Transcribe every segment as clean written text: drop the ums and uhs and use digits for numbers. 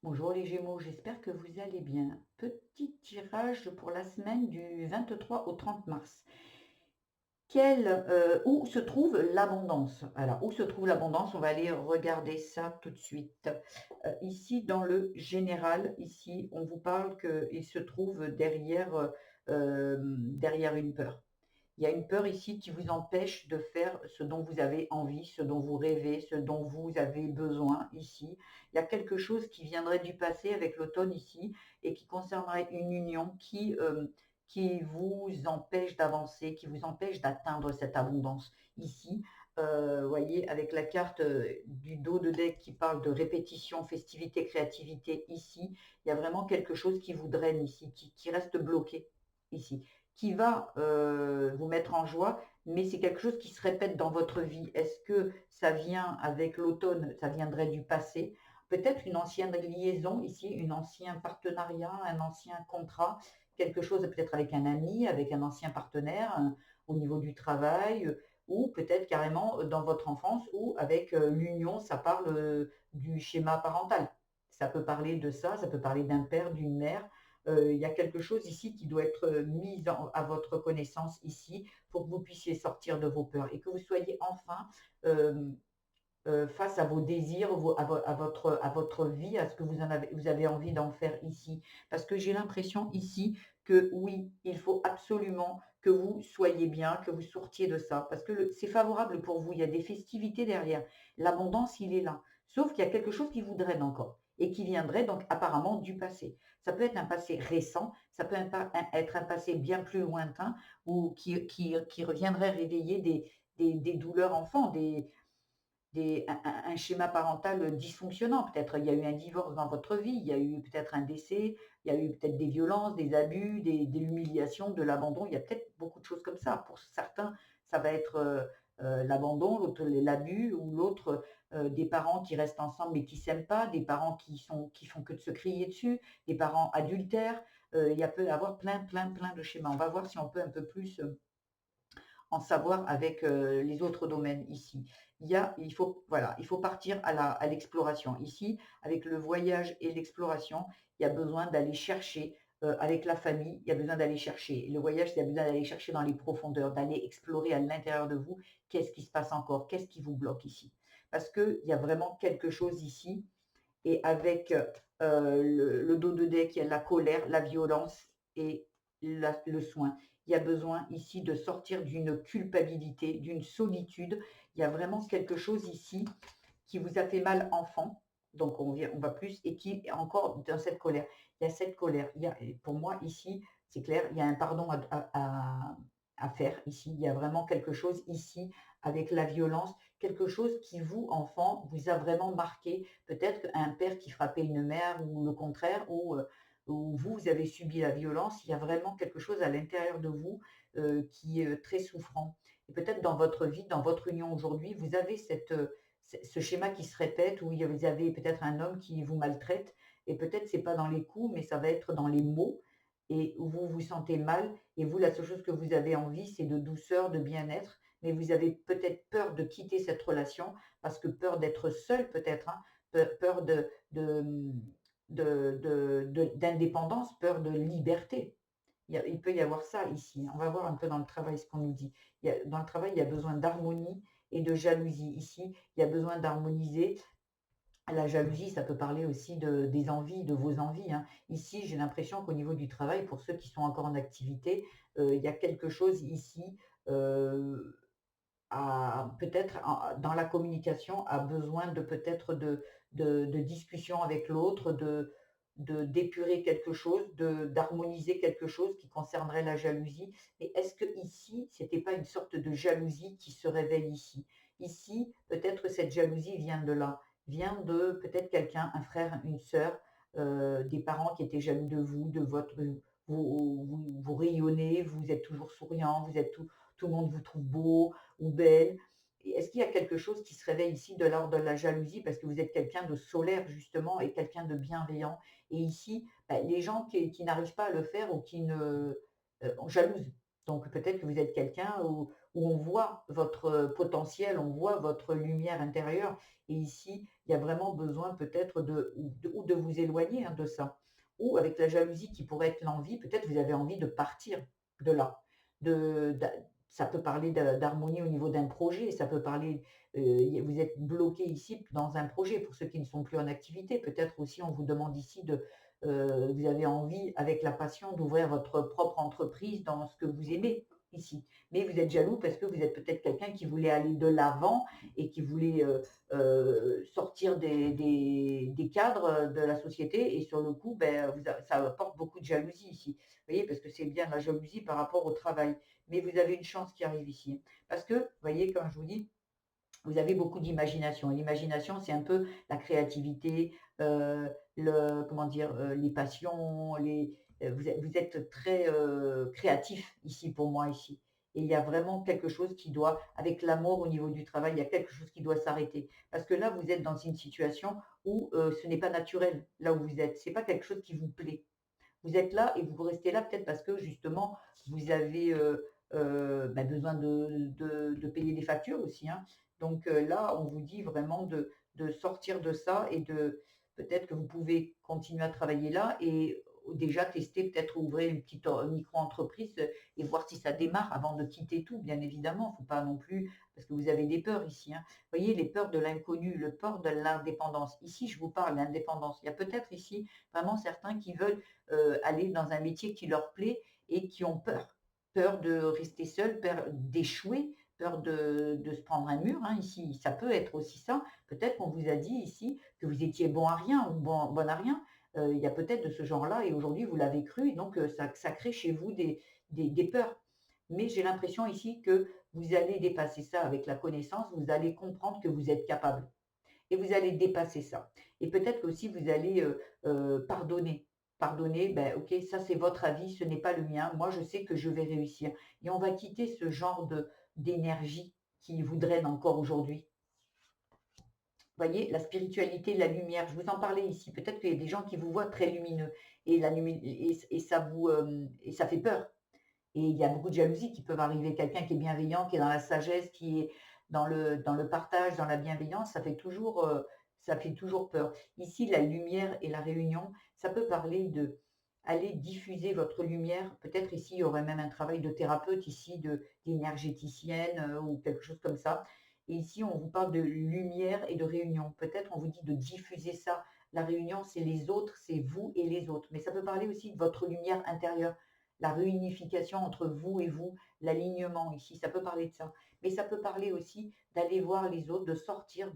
Bonjour les Gémeaux, j'espère que vous allez bien. Petit tirage pour la semaine du 23 au 30 mars. Où se trouve l'abondance? Alors, où se trouve l'abondance? On va aller regarder ça tout de suite. Ici, dans le général, ici, on vous parle qu'il se trouve derrière une peur. Il y a une peur ici qui vous empêche de faire ce dont vous avez envie, ce dont vous rêvez, ce dont vous avez besoin ici. Il y a quelque chose qui viendrait du passé avec l'automne ici et qui concernerait une union qui vous empêche d'avancer, qui vous empêche d'atteindre cette abondance ici. Voyez, avec la carte du dos de deck qui parle de répétition, festivité, créativité ici, il y a vraiment quelque chose qui vous draine ici, qui reste bloqué ici, qui va vous mettre en joie, mais c'est quelque chose qui se répète dans votre vie. Est-ce que ça vient avec l'automne, ça viendrait du passé? Peut-être une ancienne liaison ici, un ancien partenariat, un ancien contrat, quelque chose peut-être avec un ami, avec un ancien partenaire au niveau du travail, ou peut-être carrément dans votre enfance, ou avec l'union, ça parle du schéma parental. Ça peut parler de ça peut parler d'un père, d'une mère, il y a quelque chose ici qui doit être mis à votre connaissance ici pour que vous puissiez sortir de vos peurs et que vous soyez enfin euh, face à vos désirs, à votre vie, à ce que vous avez envie d'en faire ici. Parce que j'ai l'impression ici que oui, il faut absolument que vous soyez bien, que vous sortiez de ça, parce que c'est favorable pour vous, il y a des festivités derrière. L'abondance, il est là. Sauf qu'il y a quelque chose qui vous draine encore et qui viendrait donc apparemment du passé. Ça peut être un passé récent, ça peut être un passé bien plus lointain ou qui reviendrait réveiller des douleurs enfants, un schéma parental dysfonctionnant. Peut-être il y a eu un divorce dans votre vie, il y a eu peut-être un décès, il y a eu peut-être des violences, des abus, de l'humiliation, de l'abandon. Il y a peut-être beaucoup de choses comme ça. Pour certains, ça va être l'abandon, l'autre l'abus, ou l'autre des parents qui restent ensemble mais qui s'aiment pas, des parents qui font que de se crier dessus, des parents adultères. Il y a peut y avoir plein de schémas. On va voir si on peut un peu plus en savoir avec les autres domaines ici. Voilà, il faut partir à l'exploration. Ici, avec le voyage et l'exploration, il y a besoin d'aller chercher avec la famille, il y a besoin d'aller chercher. Le voyage, il y a besoin d'aller chercher dans les profondeurs, d'aller explorer à l'intérieur de vous qu'est-ce qui se passe encore, qu'est-ce qui vous bloque ici. Parce qu'il y a vraiment quelque chose ici, et avec le dos de deck, il y a la colère, la violence et le soin. Il y a besoin ici de sortir d'une culpabilité, d'une solitude. Il y a vraiment quelque chose ici qui vous a fait mal enfant, donc on va plus, et qui est encore dans cette colère. Il y a cette colère. Pour moi, ici, c'est clair, il y a un pardon à faire ici. Il y a vraiment quelque chose ici avec la violence, quelque chose qui, vous, enfant, vous a vraiment marqué. Peut-être un père qui frappait une mère ou le contraire, ou vous avez subi la violence. Il y a vraiment quelque chose à l'intérieur de vous qui est très souffrant. Et peut-être dans votre vie, dans votre union aujourd'hui, vous avez ce schéma qui se répète où vous avez peut-être un homme qui vous maltraite et peut-être c'est pas dans les coups, mais ça va être dans les mots et où vous vous sentez mal et vous, la seule chose que vous avez envie, c'est de douceur, de bien-être, mais vous avez peut-être peur de quitter cette relation parce que peur d'être seul peut-être, hein, peur d'indépendance, peur de liberté. Il peut y avoir ça ici. On va voir un peu dans le travail ce qu'on nous dit. Dans le travail, il y a besoin d'harmonie et de jalousie. Ici, il y a besoin d'harmoniser. La jalousie, ça peut parler aussi des envies, de vos envies, hein. Ici, j'ai l'impression qu'au niveau du travail, pour ceux qui sont encore en activité, il y a quelque chose ici euh, peut-être dans la communication, a besoin de peut-être de discussion avec l'autre, d'épurer quelque chose, d'harmoniser quelque chose qui concernerait la jalousie. Et est-ce que ici, c'était pas une sorte de jalousie qui se réveille ici? Ici, peut-être cette jalousie vient de là, vient de peut-être quelqu'un, un frère, une sœur, des parents qui étaient jaloux de vous, de votre, vous rayonnez, vous êtes toujours souriant, tout le monde vous trouve beau, ou belle. Est-ce qu'il y a quelque chose qui se réveille ici de l'ordre de la jalousie parce que vous êtes quelqu'un de solaire justement et quelqu'un de bienveillant? Et ici, les gens qui n'arrivent pas à le faire ou qui ne on jalouse. Donc peut-être que vous êtes quelqu'un où on voit votre potentiel, on voit votre lumière intérieure. Et ici, il y a vraiment besoin peut-être de vous éloigner, hein, de ça. Ou avec la jalousie qui pourrait être l'envie, peut-être vous avez envie de partir de là. De Ça peut parler d'harmonie au niveau d'un projet, ça peut parler, vous êtes bloqué ici dans un projet pour ceux qui ne sont plus en activité. Peut-être aussi on vous demande ici vous avez envie avec la passion d'ouvrir votre propre entreprise dans ce que vous aimez ici. Mais vous êtes jaloux parce que vous êtes peut-être quelqu'un qui voulait aller de l'avant et qui voulait, sortir des cadres de la société et sur le coup, ben, ça apporte beaucoup de jalousie ici. Vous voyez? Parce que c'est bien la jalousie par rapport au travail. Mais vous avez une chance qui arrive ici. Parce que, vous voyez, comme je vous dis, vous avez beaucoup d'imagination. Et l'imagination, c'est un peu la créativité, comment dire? Les passions, vous êtes très, créatif ici pour moi ici. Et il y a vraiment quelque chose qui doit avec l'amour au niveau du travail, il y a quelque chose qui doit s'arrêter. Parce que là, vous êtes dans une situation où, ce n'est pas naturel, là où vous êtes. C'est pas quelque chose qui vous plaît. Vous êtes là et vous restez là peut-être parce que justement vous avez, bah, besoin de payer des factures aussi, hein. Donc, là, on vous dit vraiment de sortir de ça et de peut-être que vous pouvez continuer à travailler là et déjà tester, peut-être ouvrir une petite micro-entreprise, et voir si ça démarre avant de quitter tout, bien évidemment. Faut pas non plus parce que vous avez des peurs ici, hein. Vous voyez, les peurs de l'inconnu, le peur de l'indépendance. Ici, je vous parle d'indépendance. Il y a peut-être ici vraiment certains qui veulent aller dans un métier qui leur plaît et qui ont peur. Peur de rester seuls, peur d'échouer, peur de se prendre un mur, hein, ici. Ça peut être aussi ça. Peut-être qu'on vous a dit ici que vous étiez bon à rien ou bonne à rien. Il y a peut-être de ce genre-là et aujourd'hui vous l'avez cru et donc ça crée chez vous des peurs. Mais j'ai l'impression ici que vous allez dépasser ça avec la connaissance, vous allez comprendre que vous êtes capable et vous allez dépasser ça. Et peut-être qu'aussi vous allez, pardonner. Pardonner, ben, OK, ça c'est votre avis, ce n'est pas le mien. Moi, je sais que je vais réussir et on va quitter ce genre d'énergie qui vous draine encore aujourd'hui. Voyez, la spiritualité, la lumière, je vous en parlais ici. Peut-être qu'il y a des gens qui vous voient très lumineux et la lumi et ça vous, et ça fait peur. Et il y a beaucoup de jalousie qui peuvent arriver. Quelqu'un qui est bienveillant, qui est dans la sagesse, qui est dans le partage, dans la bienveillance, ça fait toujours peur. Ici, la lumière et la réunion, ça peut parler de aller diffuser votre lumière. Peut-être ici, il y aurait même un travail de thérapeute ici, d'énergéticienne, ou quelque chose comme ça. Et ici, on vous parle de lumière et de réunion. Peut-être on vous dit de diffuser ça. La réunion, c'est les autres, c'est vous et les autres. Mais ça peut parler aussi de votre lumière intérieure, la réunification entre vous et vous, l'alignement ici, ça peut parler de ça. Mais ça peut parler aussi d'aller voir les autres, de sortir,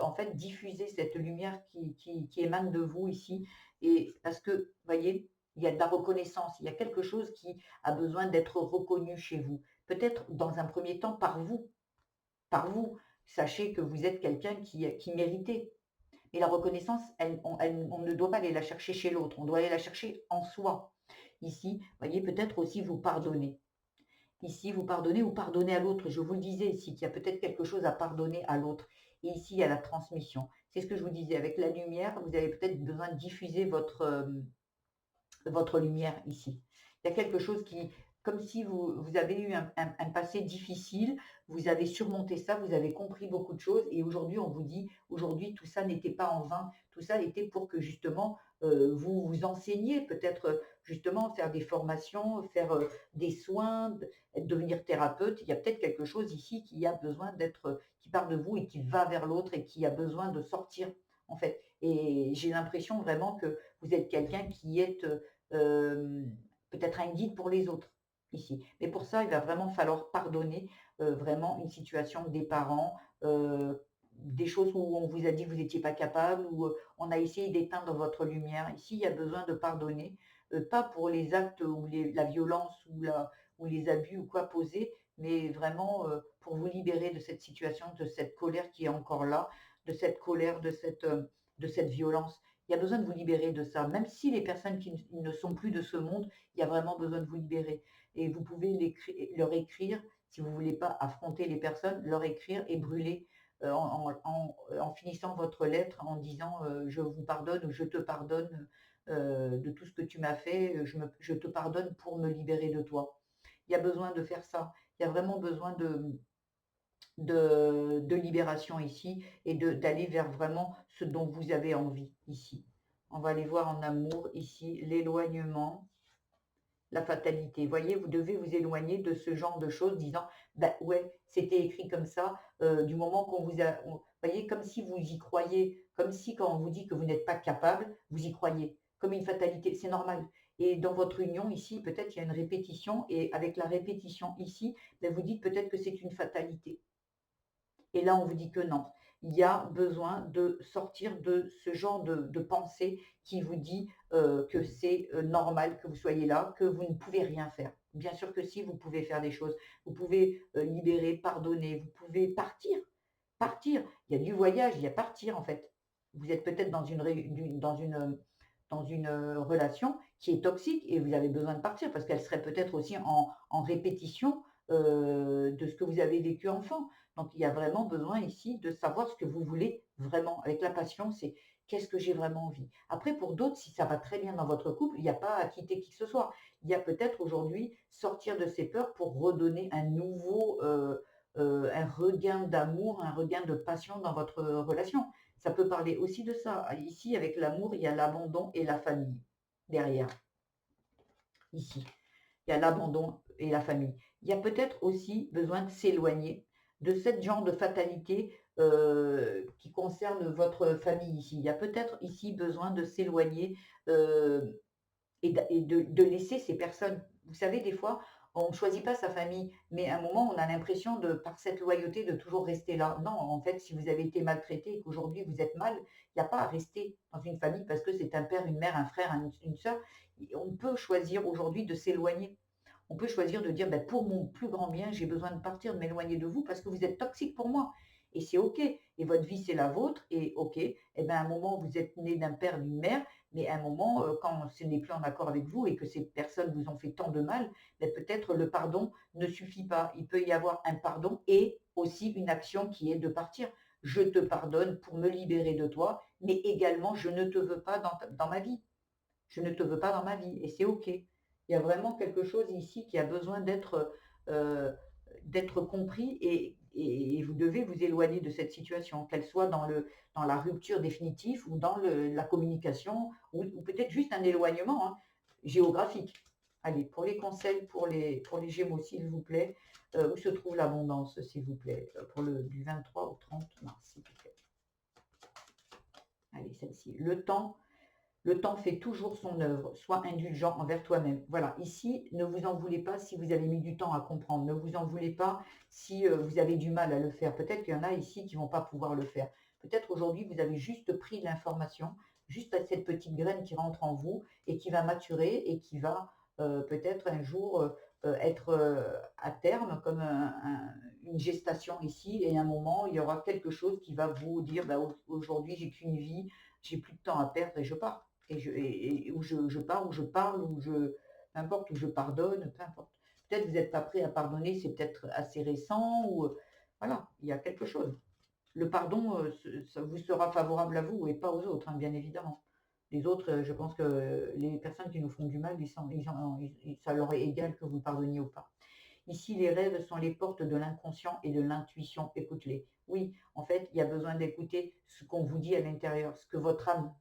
en fait, diffuser cette lumière qui émane de vous ici. Et parce que, voyez, il y a de la reconnaissance, il y a quelque chose qui a besoin d'être reconnu chez vous. Peut-être dans un premier temps par vous, par vous. Sachez que vous êtes quelqu'un qui méritait. Et la reconnaissance, on ne doit pas aller la chercher chez l'autre, on doit aller la chercher en soi. Ici, voyez, peut-être aussi vous pardonner. Ici, vous pardonnez ou pardonnez à l'autre. Je vous le disais ici, qu'il y a peut-être quelque chose à pardonner à l'autre. Et ici, il y a la transmission. C'est ce que je vous disais. Avec la lumière, vous avez peut-être besoin de diffuser votre lumière ici. Il y a quelque chose qui, comme si vous avez eu un passé difficile, vous avez surmonté ça, vous avez compris beaucoup de choses et aujourd'hui on vous dit, aujourd'hui tout ça n'était pas en vain, tout ça était pour que justement vous vous enseigniez, peut-être justement faire des formations, faire des soins, devenir thérapeute. Il y a peut-être quelque chose ici qui a besoin d'être, qui part de vous et qui va vers l'autre et qui a besoin de sortir en fait. Et j'ai l'impression vraiment que vous êtes quelqu'un qui est peut-être un guide pour les autres ici. Mais pour ça, il va vraiment falloir pardonner vraiment une situation des parents, des choses où on vous a dit que vous n'étiez pas capable, où on a essayé d'éteindre votre lumière. Ici, il y a besoin de pardonner, pas pour les actes ou la violence ou les abus ou quoi posés, mais vraiment pour vous libérer de cette situation, de cette colère qui est encore là, de cette colère, de cette violence. Il y a besoin de vous libérer de ça. Même si les personnes qui ne sont plus de ce monde, il y a vraiment besoin de vous libérer. Et vous pouvez leur écrire, si vous ne voulez pas affronter les personnes, leur écrire et brûler en finissant votre lettre en disant je vous pardonne ou je te pardonne de tout ce que tu m'as fait, je te pardonne pour me libérer de toi. Il y a besoin de faire ça. Il y a vraiment besoin de libération ici et d'aller vers vraiment ce dont vous avez envie ici. On va aller voir en amour ici, l'éloignement, la fatalité. Vous voyez, vous devez vous éloigner de ce genre de choses disant: «Bah, ouais, c'était écrit comme ça, du moment qu'on vous a» vous voyez, comme si vous y croyez, comme si quand on vous dit que vous n'êtes pas capable, vous y croyez, comme une fatalité, c'est normal et dans votre union ici, peut-être il y a une répétition et avec la répétition ici, bah, vous dites peut-être que c'est une fatalité. Et là, on vous dit que non. Il y a besoin de sortir de ce genre de pensée qui vous dit que c'est normal que vous soyez là, que vous ne pouvez rien faire. Bien sûr que si, vous pouvez faire des choses. Vous pouvez libérer, pardonner, vous pouvez partir. Partir. Il y a du voyage, il y a partir en fait. Vous êtes peut-être dans une relation qui est toxique et vous avez besoin de partir parce qu'elle serait peut-être aussi en répétition de ce que vous avez vécu enfant. Donc il y a vraiment besoin ici de savoir ce que vous voulez vraiment. Avec la passion, c'est qu'est-ce que j'ai vraiment envie. Après, pour d'autres, si ça va très bien dans votre couple, il n'y a pas à quitter qui que ce soit. Il y a peut-être aujourd'hui sortir de ses peurs pour redonner un regain d'amour, un regain de passion dans votre relation. Ça peut parler aussi de ça. Ici, avec l'amour, il y a l'abandon et la famille derrière. Ici, il y a l'abandon et la famille. Il y a peut-être aussi besoin de s'éloigner de ce genre de fatalité qui concerne votre famille ici. Il y a peut-être ici besoin de s'éloigner et de laisser ces personnes. Vous savez, des fois, on ne choisit pas sa famille, mais à un moment, on a l'impression de, par cette loyauté, de toujours rester là. Non, en fait, si vous avez été maltraité et qu'aujourd'hui vous êtes mal, il n'y a pas à rester dans une famille parce que c'est un père, une mère, un frère, une sœur. On peut choisir aujourd'hui de s'éloigner. On peut choisir de dire, ben, pour mon plus grand bien, j'ai besoin de partir, de m'éloigner de vous parce que vous êtes toxique pour moi. Et c'est OK. Et votre vie, c'est la vôtre. Et OK. Et bien, à un moment, vous êtes né d'un père, d'une mère. Mais à un moment, quand ce n'est plus en accord avec vous et que ces personnes vous ont fait tant de mal, ben peut-être le pardon ne suffit pas. Il peut y avoir un pardon et aussi une action qui est de partir. Je te pardonne pour me libérer de toi, mais également je ne te veux pas dans ma vie. Je ne te veux pas dans ma vie et c'est OK. Il y a vraiment quelque chose ici qui a besoin heu, d'être compris et vous devez vous éloigner de cette situation, qu'elle soit dans la rupture définitive ou dans la communication ou peut-être juste un éloignement, hein, géographique. Allez, pour les conseils pour les Gémeaux, s'il vous plaît, où se trouve l'abondance, s'il vous plaît? Pour le du 23 au 30 mars, s'il vous plaît. Allez, celle-ci. Le temps fait toujours son œuvre, sois indulgent envers toi-même. Voilà, ici, ne vous en voulez pas si vous avez mis du temps à comprendre. Ne vous en voulez pas si vous avez du mal à le faire. Peut-être qu'il y en a ici qui ne vont pas pouvoir le faire. Peut-être aujourd'hui, vous avez juste pris l'information, juste à cette petite graine qui rentre en vous et qui va maturer et qui va peut-être un jour être à terme comme une gestation ici. Et à un moment, il y aura quelque chose qui va vous dire, bah, aujourd'hui, j'ai qu'une vie, j'ai plus de temps à perdre et je pars et où je pars, où je parle, peu importe, où je pardonne, peu importe. Peut-être vous n'êtes pas prêt à pardonner, c'est peut-être assez récent ou voilà, il y a quelque chose. Le pardon, ça vous sera favorable à vous et pas aux autres, hein, bien évidemment. Les autres, je pense que les personnes qui nous font du mal, ça leur est égal que vous pardonniez ou pas. Ici, les rêves sont les portes de l'inconscient et de l'intuition. Écoute-les. Oui, en fait, il y a besoin d'écouter ce qu'on vous dit à l'intérieur, ce que votre âme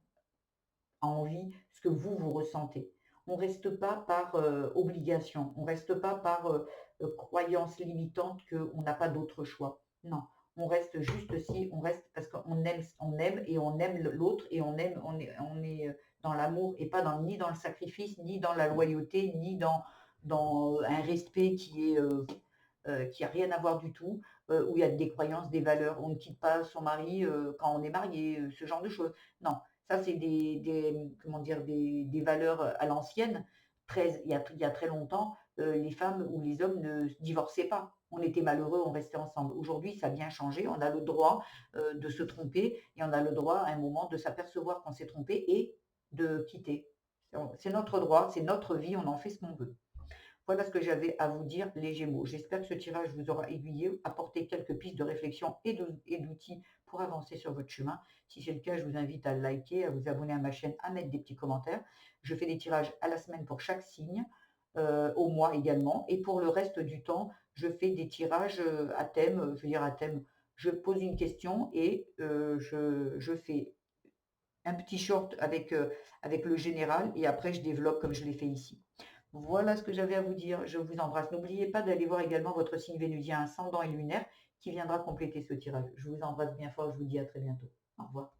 envie, ce que vous ressentez. On ne reste pas par obligation, on ne reste pas par croyance limitante qu'on n'a pas d'autre choix. Non, on reste juste si, on reste parce qu'on aime et on aime l'autre et on est dans l'amour et pas ni dans le sacrifice, ni dans la loyauté, ni dans un respect qui a rien à voir du tout, où il y a des croyances, des valeurs. On ne quitte pas son mari quand on est marié, ce genre de choses. Non, ça c'est comment dire, des valeurs à l'ancienne. Il y a très longtemps, les femmes ou les hommes ne se divorçaient pas. On était malheureux, on restait ensemble. Aujourd'hui, ça a bien changé. On a le droit de se tromper et on a le droit à un moment de s'apercevoir qu'on s'est trompé et de quitter. C'est notre droit, c'est notre vie, on en fait ce qu'on veut. Voilà ce que j'avais à vous dire, les Gémeaux. J'espère que ce tirage vous aura aiguillé, apporté quelques pistes de réflexion et d'outils pour avancer sur votre chemin. Si c'est le cas, je vous invite à liker, à vous abonner à ma chaîne, à mettre des petits commentaires. Je fais des tirages à la semaine pour chaque signe, au mois également. Et pour le reste du temps, je fais des tirages, à thème, je veux dire à thème, je pose une question et je fais un petit short avec le général et après je développe comme je l'ai fait ici. Voilà ce que j'avais à vous dire. Je vous embrasse. N'oubliez pas d'aller voir également votre signe vénusien ascendant et lunaire qui viendra compléter ce tirage. Je vous embrasse bien fort, je vous dis à très bientôt. Au revoir.